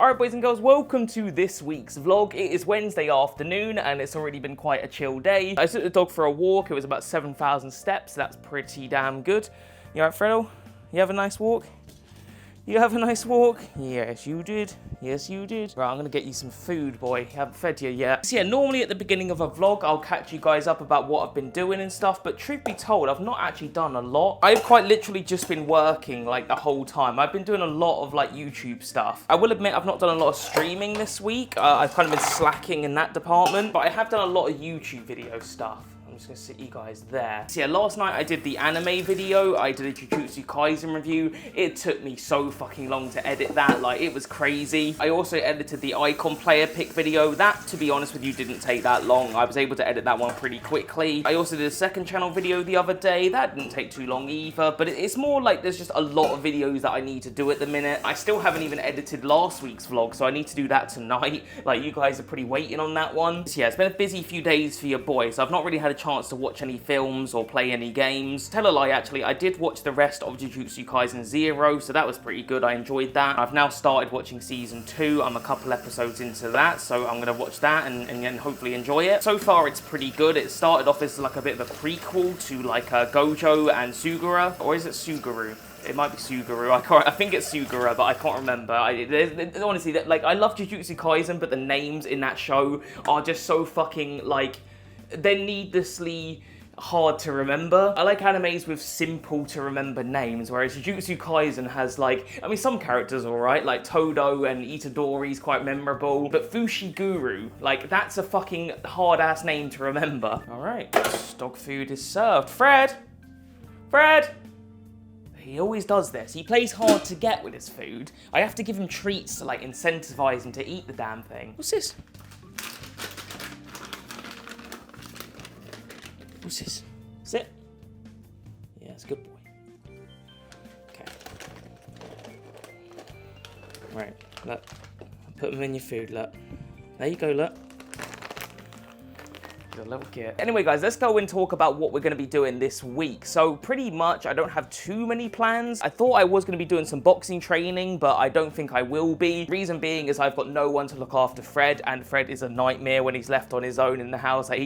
Alright boys and girls, welcome to this week's vlog. It is Wednesday afternoon and it's already been quite a chill day. I took the dog for a walk. It was about 7,000 steps. So that's pretty damn good. You alright, Fredo? You have a nice walk? You have a nice walk? Yes, you did. Yes, you did. Right, I'm gonna get you some food, boy. I haven't fed you yet. So yeah, normally at the beginning of a vlog, I'll catch you guys up about what I've been doing and stuff, but truth be told, I've not actually done a lot. I've quite literally just been working, like, the whole time. I've been doing a lot of, like, YouTube stuff. I will admit I've not done a lot of streaming this week. I've kind of been slacking in that department, but I have done a lot of YouTube video stuff. I'm just gonna sit you guys there. So yeah, last night I did the anime video. I did a Jujutsu Kaisen review. It took me so fucking long to edit that, like it was crazy. I also edited the icon player pick video. That, to be honest with you, didn't take that long. I was able to edit that one pretty quickly. I also did a second channel video the other day. That didn't take too long either, but it's more like there's just a lot of videos that I need to do at the minute. I still haven't even edited last week's vlog, so I need to do that tonight. Like, you guys are pretty waiting on that one. So yeah, it's been a busy few days for your boy, so I've not really had a chance to watch any films or play any games. Tell a lie, actually, I did watch the rest of Jujutsu Kaisen 0, so that was pretty good. I enjoyed that. I've now started watching season 2. I'm a couple episodes into that, so I'm gonna watch that and hopefully enjoy it. So far, it's pretty good. It started off as like a bit of a prequel to like Gojo and Sugura, or is it Suguru? It might be Suguru. I think it's Sugura, but I can't remember. Honestly, like, I love Jujutsu Kaisen, but the names in that show are just so fucking, like, they're needlessly hard to remember. I like animes with simple to remember names, whereas Jujutsu Kaisen has, like, I mean, some characters are alright, like Todo and Itadori's quite memorable, but Fushiguro, like, that's a fucking hard-ass name to remember. Alright, dog food is served. Fred! Fred! He always does this. He plays hard to get with his food. I have to give him treats to, like, incentivize him to eat the damn thing. What's this? What's this? Sit. Yeah, it's a good boy. Okay. Right, look. Put them in your food, look. There you go, look. Good little kid. Anyway, guys, let's go and talk about what we're going to be doing this week. So, pretty much, I don't have too many plans. I thought I was going to be doing some boxing training, but I don't think I will be. Reason being is I've got no one to look after Fred, and Fred is a nightmare when he's left on his own in the house. Like,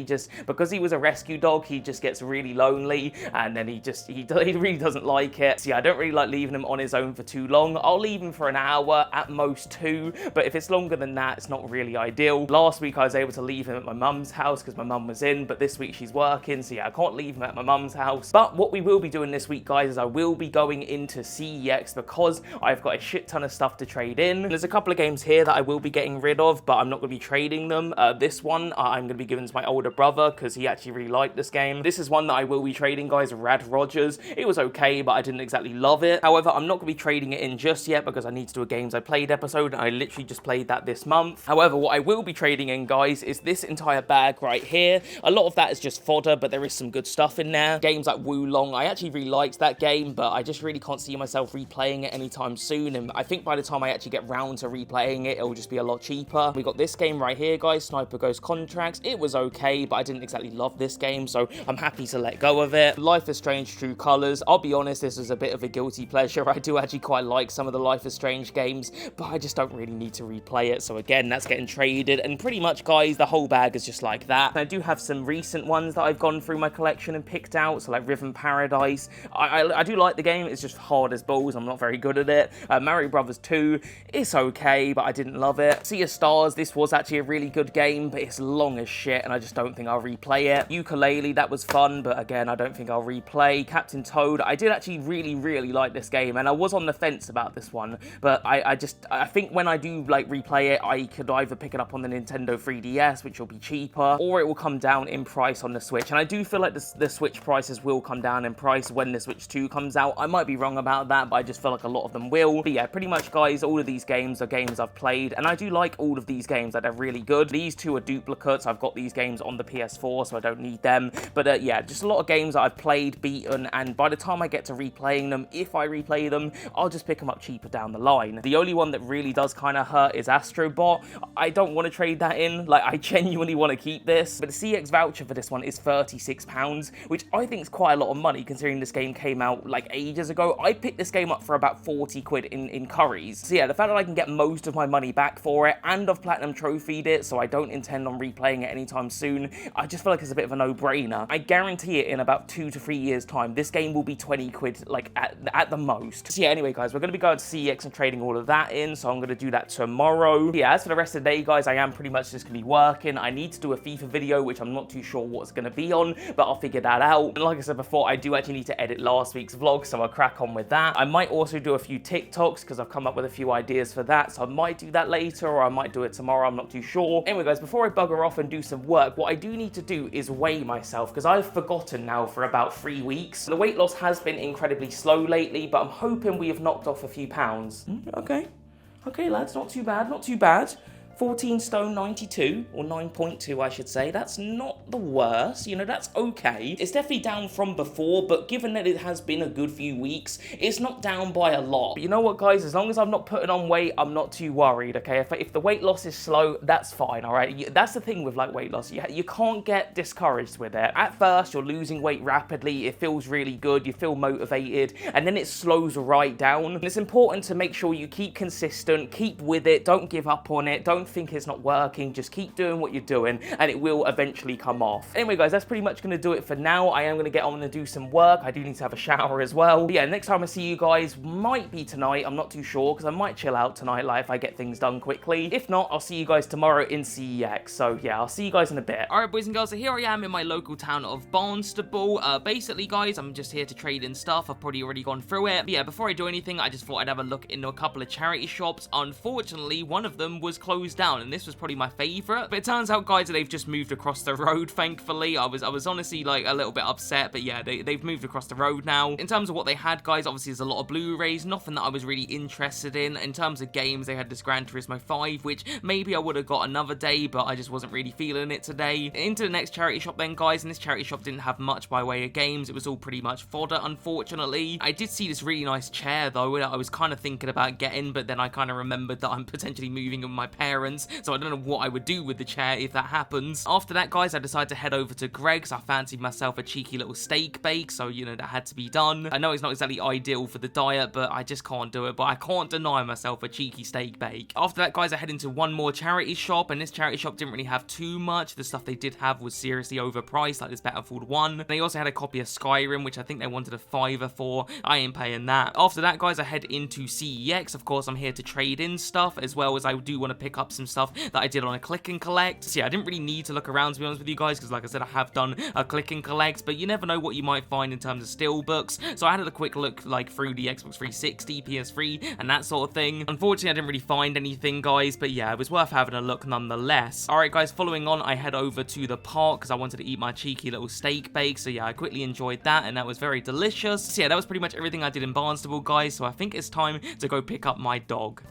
because he was a rescue dog, he just gets really lonely, and then he really doesn't like it. So yeah, I don't really like leaving him on his own for too long. I'll leave him for an hour, at most 2, but if it's longer than that, it's not really ideal. Last week, I was able to leave him at my mum's house because my mum was in, but this week she's working, so yeah, I can't leave him at my mum's house. But what we will be doing this week, guys, is I will be going into CEX because I've got a shit ton of stuff to trade in. There's a couple of games here that I will be getting rid of, but I'm not going to be trading them. This one, I'm going to be giving to my older brother because he actually really liked this game. This is one that I will be trading, guys, Rad Rogers. It was okay, but I didn't exactly love it. However, I'm not going to be trading it in just yet because I need to do a Games I Played episode, and I literally just played that this month. However, what I will be trading in, guys, is this entire bag right here. A lot of that is just fodder, but there is some good stuff in there. Games like Wulong, I actually really liked that game, but I just really can't see myself replaying it anytime soon, and I think by the time I actually get round to replaying it, it'll just be a lot cheaper. We got this game right here, guys, Sniper Ghost Contracts. It was okay, but I didn't exactly love this game, so I'm happy to let go of it. Life is Strange True Colors. I'll be honest, this is a bit of a guilty pleasure. I do actually quite like some of the Life is Strange games, but I just don't really need to replay it, so again, that's getting traded, and pretty much, guys, the whole bag is just like that. I do have some recent ones that I've gone through my collection and picked out, so like Rhythm Paradise. I do like the game, it's just hard as balls, I'm not very good at it. Mario Brothers 2, it's okay, but I didn't love it. Sea of Stars, this was actually a really good game, but it's long as shit, and I just don't think I'll replay it. Ukulele, that was fun, but again, I don't think I'll replay. Captain Toad, I did actually really like this game, and I was on the fence about this one, but I think when I do like replay it, I could either pick it up on the Nintendo 3DS, which will be cheaper, or it will come down in price on the Switch, and I do feel like the Switch prices will come down in price when the Switch 2 comes out. I might be wrong about that, but I just feel like a lot of them will. But yeah, pretty much, guys, all of these games are games I've played, and I do like all of these games, that they're really good. These two are duplicates. I've got these games on the PS4, so I don't need them. But yeah, just a lot of games that I've played, beaten, and by the time I get to replaying them, if I replay them, I'll just pick them up cheaper down the line. The only one that really does kind of hurt is Astrobot. I don't want to trade that in. Like, I genuinely want to keep this, but CX voucher for this one is £36, which I think is quite a lot of money considering this game came out like ages ago. I picked this game up for about 40 quid in curries. So yeah, the fact that I can get most of my money back for it, and I've platinum trophied it, so I don't intend on replaying it anytime soon, I just feel like it's a bit of a no-brainer. I guarantee it in about 2 to 3 years time, this game will be 20 quid like at the most. So yeah, anyway guys, we're going to be going to CEX and trading all of that in, so I'm going to do that tomorrow. Yeah, as for the rest of the day guys, I am pretty much just going to be working. I need to do a FIFA video, which I'm not too sure what it's going to be on, but I'll figure that out. And like I said before, I do actually need to edit last week's vlog, so I'll crack on with that. I might also do a few TikToks because I've come up with a few ideas for that, so I might do that later or I might do it tomorrow, I'm not too sure. Anyway guys, before I bugger off and do some work, what I do need to do is weigh myself because I've forgotten now for about 3 weeks. The weight loss has been incredibly slow lately, but I'm hoping we have knocked off a few pounds. Okay lads, not too bad, not too bad. 14 stone 92, or 9.2 I should say. That's not the worst, you know, that's okay. It's definitely down from before, but given that it has been a good few weeks, it's not down by a lot. But you know what guys, as long as I'm not putting on weight, I'm not too worried, okay? If the weight loss is slow, that's fine, all right? That's the thing with like weight loss, you can't get discouraged with it. At first, you're losing weight rapidly, it feels really good, you feel motivated, and then it slows right down. And it's important to make sure you keep consistent, keep with it, don't give up on it, don't think it's not working, just keep doing what you're doing and it will eventually come off. Anyway guys, that's pretty much going to do it for now. I am going to get on and do some work. I do need to have a shower as well. But yeah, next time I see you guys might be tonight. I'm not too sure because I might chill out tonight like if I get things done quickly. If not, I'll see you guys tomorrow in CEX. So yeah, I'll see you guys in a bit. Alright boys and girls, so here I am in my local town of Barnstable. Basically guys, I'm just here to trade in stuff. I've probably already gone through it. But yeah, before I do anything, I just thought I'd have a look into a couple of charity shops. Unfortunately, one of them was closed down and this was probably my favorite, but it turns out guys that they've just moved across the road. Thankfully, I was honestly like a little bit upset, but yeah, they've moved across the road now. In terms of what they had guys, obviously there's a lot of Blu-rays, nothing that I was really interested in terms of games. They had this Gran Turismo 5, which maybe I would have got another day, but I just wasn't really feeling it today. Into the next charity shop then guys, and this charity shop didn't have much by way of games. It was all pretty much fodder, unfortunately. I did see this really nice chair though that I was kind of thinking about getting, but then I kind of remembered that I'm potentially moving with my parents, so I don't know what I would do with the chair if that happens. After that guys, I decided to head over to Greg's. I fancied myself a cheeky little steak bake, so you know that had to be done. I know it's not exactly ideal for the diet, but I just can't do it. But I can't deny myself a cheeky steak bake. After that guys, I head into one more charity shop, and this charity shop didn't really have too much. The stuff they did have was seriously overpriced, like this Battlefield 1. They also had a copy of Skyrim, which I think they wanted a £5 for. I ain't paying that. After that guys, I head into CEX. Of course, I'm here to trade in stuff, as well as I do want to pick up some stuff that I did on a click and collect. So yeah, I didn't really need to look around to be honest with you guys, because like I said, I have done a click and collect, but you never know what you might find in terms of steelbooks. So I had a quick look like through the Xbox 360, PS3, and that sort of thing. Unfortunately, I didn't really find anything guys, but yeah, it was worth having a look nonetheless. Alright guys, following on, I head over to the park because I wanted to eat my cheeky little steak bake. So yeah, I quickly enjoyed that, and that was very delicious. So yeah, that was pretty much everything I did in Barnstable guys, so I think it's time to go pick up my dog.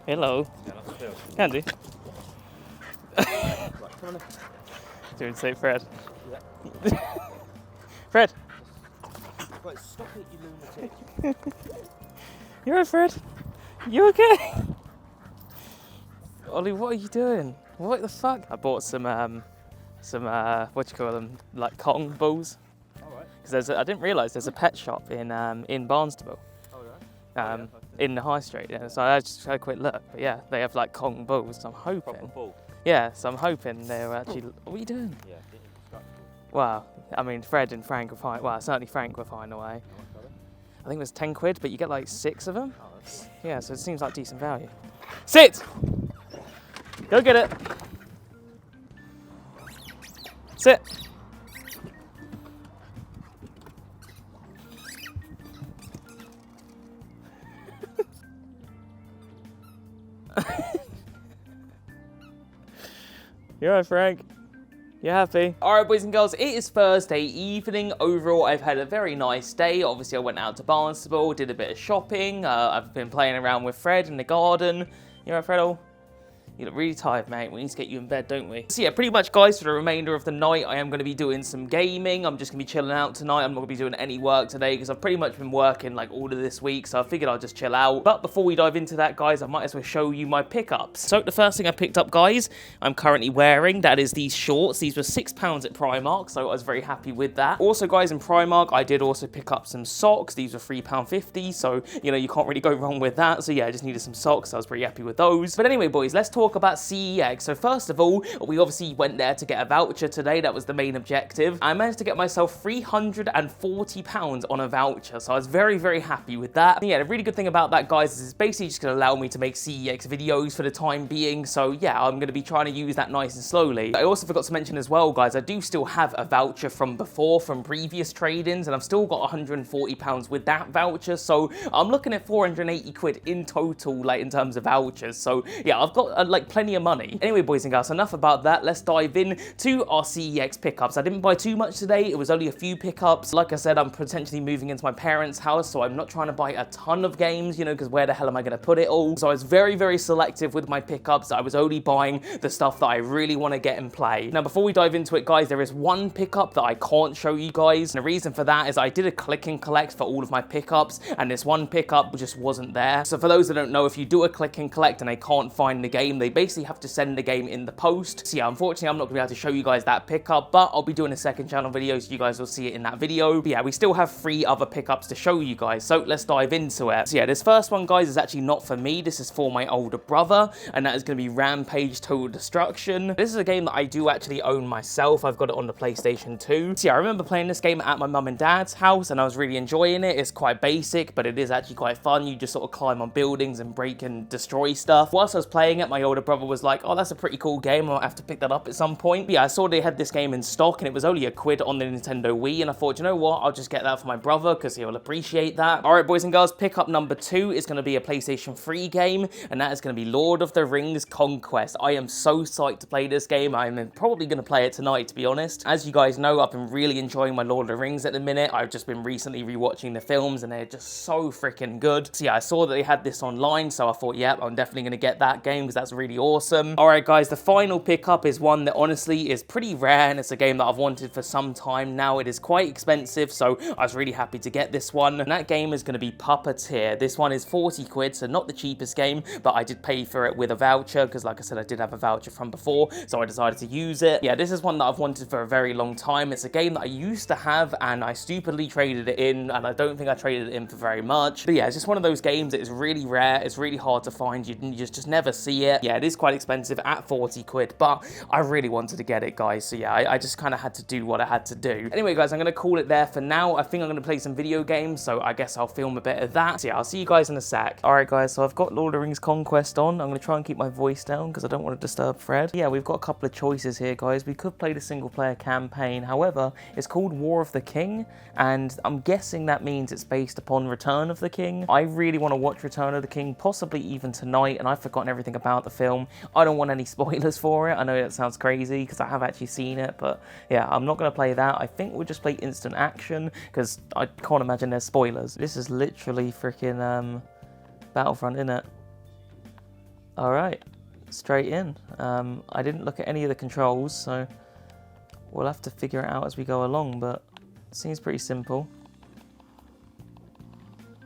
Hello. Can do. Doing St. Fred. Yeah. Fred. Right, stop it, you lunatic. You alright, Fred? You okay? Ollie, what are you doing? What the fuck? I bought some what do you call them? Like cotton balls. Alright. Because I didn't realise there's a pet shop in Barnstable. Alright. In the high street, yeah. So I just had a quick look, but yeah, they have like Kong balls, so I'm hoping. Proper ball. Yeah, so I'm hoping they're actually. What are you doing? Yeah, Well, I mean, Fred and Frank will find. Well, certainly Frank will find a way. I think it was 10 quid, but you get like 6 of them. Oh, yeah, so it seems like decent value. Sit! Go get it! Sit! You alright, Frank? You happy? Alright, boys and girls, it is Thursday evening. Overall, I've had a very nice day. Obviously, I went out to Barnstable, did a bit of shopping. I've been playing around with Fred in the garden. You alright, Fredo? You look really tired, mate. We need to get you in bed, don't we? So yeah, pretty much, guys, for the remainder of the night, I am going to be doing some gaming. I'm just going to be chilling out tonight. I'm not going to be doing any work today because I've pretty much been working like all of this week, so I figured I'll just chill out. But before we dive into that, guys, I might as well show you my pickups. So the first thing I picked up, guys, I'm currently wearing, that is these shorts. These were £6 at Primark, so I was very happy with that. Also, guys, in Primark, I did also pick up some socks. These were £3.50, so, you know, you can't really go wrong with that. So yeah, I just needed some socks. So I was pretty happy with those. But anyway, boys, let's talk about CEX. So first of all, we obviously went there to get a voucher today. That was the main objective. I managed to get myself £340 on a voucher, so I was very, very happy with that. And yeah, the really good thing about that, guys, is it's basically just going to allow me to make CEX videos for the time being. So yeah, I'm going to be trying to use that nice and slowly. I also forgot to mention as well, guys, I do still have a voucher from before, from previous trade-ins, and I've still got £140 with that voucher. So I'm looking at 480 quid in total, like in terms of vouchers. So yeah, I've got like plenty of money. Anyway, boys and girls, enough about that. Let's dive in to our CEX pickups. I didn't buy too much today. It was only a few pickups. Like I said, I'm potentially moving into my parents' house, so I'm not trying to buy a ton of games, you know, because where the hell am I going to put it all? So I was very, very selective with my pickups. I was only buying the stuff that I really want to get and play. Now, before we dive into it, guys, there is one pickup that I can't show you guys. And the reason for that is I did a click and collect for all of my pickups, and this one pickup just wasn't there. So for those that don't know, if you do a click and collect and they can't find the game, they basically have to send the game in the post. So yeah, unfortunately, I'm not going to be able to show you guys that pickup, but I'll be doing a second channel video, so you guys will see it in that video. But yeah, we still have 3 other pickups to show you guys, so let's dive into it. So yeah, this first one, guys, is actually not for me. This is for my older brother, and that is going to be Rampage Total Destruction. This is a game that I do actually own myself. I've got it on the PlayStation 2. So yeah, I remember playing this game at my mum and dad's house, and I was really enjoying it. It's quite basic, but it is actually quite fun. You just sort of climb on buildings and break and destroy stuff. Whilst I was playing it, my older brother was like, oh, that's a pretty cool game. I might have to pick that up at some point. But yeah, I saw they had this game in stock, and it was only £1 on the Nintendo Wii, and I thought, you know what, I'll just get that for my brother because he'll appreciate that. All right, boys and girls, pickup number 2 is going to be a PlayStation 3 game, and that is going to be Lord of the Rings Conquest. I am so psyched to play this game. I'm probably going to play it tonight, to be honest. As you guys know, I've been really enjoying my Lord of the Rings at the minute. I've just been recently rewatching the films, and they're just so freaking good. So yeah, I saw that they had this online, so I thought, yep, I'm definitely going to get that game because that's really awesome. All right, guys, the final pickup is one that honestly is pretty rare, and it's a game that I've wanted for some time now. It is quite expensive, so I was really happy to get this one, and that game is going to be Puppeteer. This one is 40 quid, so not the cheapest game, but I did pay for it with a voucher because, like I said, I did have a voucher from before, so I decided to use it. Yeah, this is one that I've wanted for a very long time. It's a game that I used to have, and I stupidly traded it in, and I don't think I traded it in for very much. But yeah, it's just one of those games that is really rare. It's really hard to find. You just never see it. Yeah, it is quite expensive at 40 quid, but I really wanted to get it, guys. So yeah, I just kind of had to do what I had to do. Anyway, guys, I'm going to call it there for now. I think I'm going to play some video games, so I guess I'll film a bit of that. So yeah, I'll see you guys in a sec. All right, guys, so I've got Lord of the Rings Conquest on. I'm going to try and keep my voice down because I don't want to disturb Fred. Yeah, we've got a couple of choices here, guys. We could play the single-player campaign. However, it's called War of the King, and I'm guessing that means it's based upon Return of the King. I really want to watch Return of the King, possibly even tonight, and I've forgotten everything about the film. I don't want any spoilers for it. I know that sounds crazy because I have actually seen it, but yeah, I'm not going to play that. I think we'll just play instant action because I can't imagine there's spoilers. This is literally freaking Battlefront, isn't it? All right, straight in. I didn't look at any of the controls, so we'll have to figure it out as we go along, but it seems pretty simple.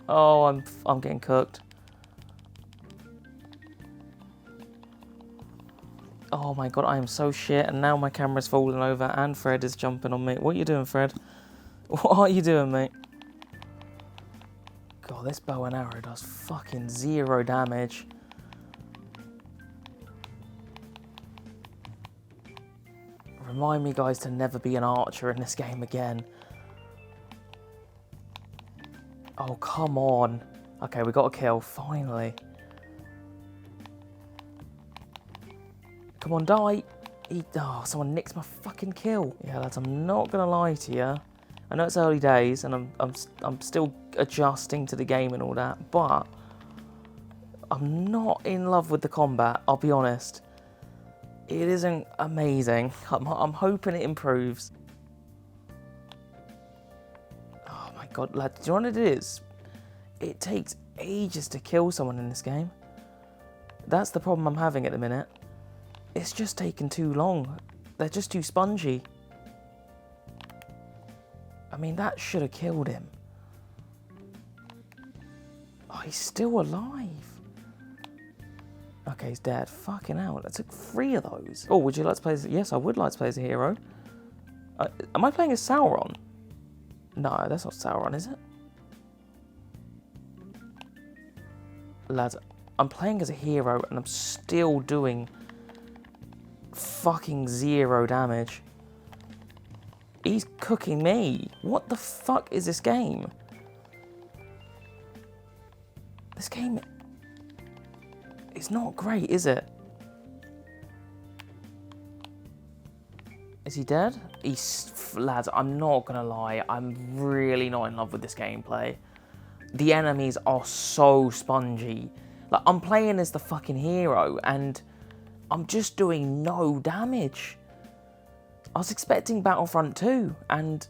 Oh, I'm getting cooked. Oh my god, I am so shit, and now my camera's falling over and Fred is jumping on me. What are you doing, Fred? What are you doing, mate? God, this bow and arrow does fucking 0 damage. Remind me, guys, to never be an archer in this game again. Oh, come on. Okay, we got a kill, finally. Come on, die. Oh, someone nicked my fucking kill. Yeah, lads, I'm not gonna lie to you. I know it's early days, and I'm still adjusting to the game and all that, but I'm not in love with the combat, I'll be honest. It isn't amazing. I'm hoping it improves. Oh my god, lad, do you know what it is? It takes ages to kill someone in this game. That's the problem I'm having at the minute. It's just taking too long. They're just too spongy. I mean, that should have killed him. Oh, he's still alive. Okay, he's dead. Fucking hell. That took 3 of those. Oh, would you like to play as... Yes, I would like to play as a hero. Am I playing as Sauron? No, that's not Sauron, is it? Lads, I'm playing as a hero and I'm still doing fucking 0 damage. He's cooking me. What the fuck is this game? This game is not great, is it? Is he dead? Lads, I'm not gonna lie. I'm really not in love with this gameplay. The enemies are so spongy. Like, I'm playing as the fucking hero and I'm just doing no damage. I was expecting Battlefront 2 and...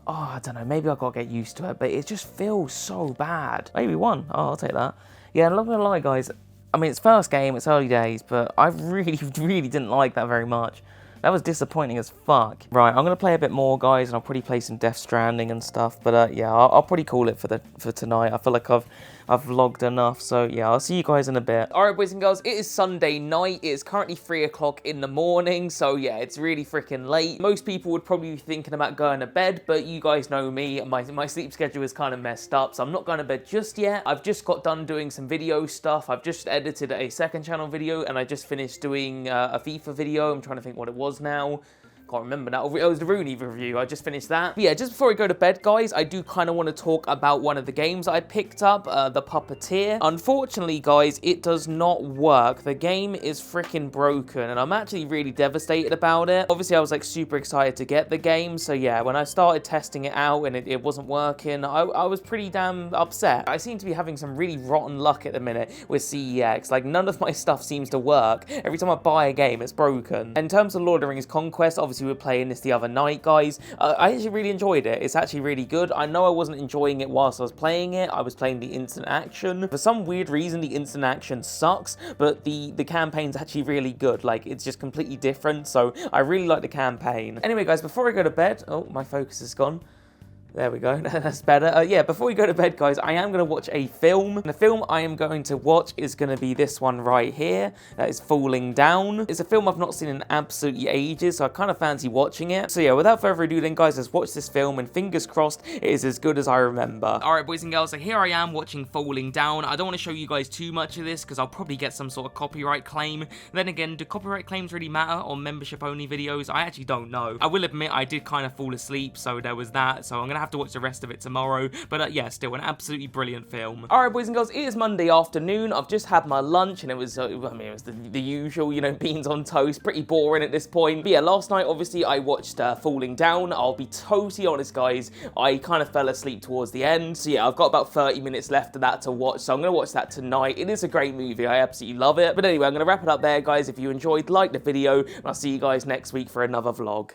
Oh, I don't know, maybe I've got to get used to it, but it just feels so bad. Maybe 1. Oh, I'll take that. Yeah, I'm not gonna lie, guys. I mean, it's first game, it's early days, but I really, really didn't like that very much. That was disappointing as fuck. Right, I'm gonna play a bit more, guys, and I'll probably play some Death Stranding and stuff. But yeah, I'll probably call it for tonight. I feel like I've vlogged enough, so yeah, I'll see you guys in a bit. All right, boys and girls, it is Sunday night. It is currently 3 o'clock in the morning, so yeah, it's really freaking late. Most people would probably be thinking about going to bed, but you guys know me, my sleep schedule is kind of messed up, so I'm not going to bed just yet. I've just got done doing some video stuff. I've just edited a second channel video, and I just finished doing a FIFA video. I'm trying to think what it was now. Can't remember now. It was the Rooney review. I just finished that. But yeah, just before I go to bed, guys, I do kind of want to talk about one of the games I picked up, The Puppeteer. Unfortunately, guys, it does not work. The game is freaking broken, and I'm actually really devastated about it. Obviously, I was like super excited to get the game, so yeah, when I started testing it out and it wasn't working, I was pretty damn upset. I seem to be having some really rotten luck at the minute with CEX. Like, none of my stuff seems to work. Every time I buy a game, it's broken. In terms of Lord of the Rings Conquest, obviously we were playing this the other night, guys. I actually really enjoyed it. It's actually really good. I know I wasn't enjoying it whilst I was playing it. I was playing the instant action. For some weird reason, the instant action sucks, but the campaign's actually really good. Like, it's just completely different, so I really like the campaign. Anyway, guys, before I go to bed... Oh, my focus is gone. There we go, that's better. Yeah, before we go to bed, guys, I am going to watch a film. And the film I am going to watch is going to be this one right here. That is Falling Down. It's a film I've not seen in absolutely ages, so I kind of fancy watching it. So yeah, without further ado then, guys, let's watch this film, and fingers crossed it is as good as I remember. Alright, boys and girls, so here I am watching Falling Down. I don't want to show you guys too much of this, because I'll probably get some sort of copyright claim. Then again, do copyright claims really matter on membership-only videos? I actually don't know. I will admit, I did kind of fall asleep, so there was that. So I'm going to have to watch the rest of it tomorrow, but yeah, still an absolutely brilliant film. Alright, boys and girls, it is Monday afternoon. I've just had my lunch, and it was, I mean, it was the usual, you know, beans on toast, pretty boring at this point. But yeah, last night, obviously, I watched Falling Down. I'll be totally honest, guys, I kind of fell asleep towards the end, so yeah, I've got about 30 minutes left of that to watch, so I'm going to watch that tonight. It is a great movie, I absolutely love it. But anyway, I'm going to wrap it up there, guys. If you enjoyed, like the video, and I'll see you guys next week for another vlog.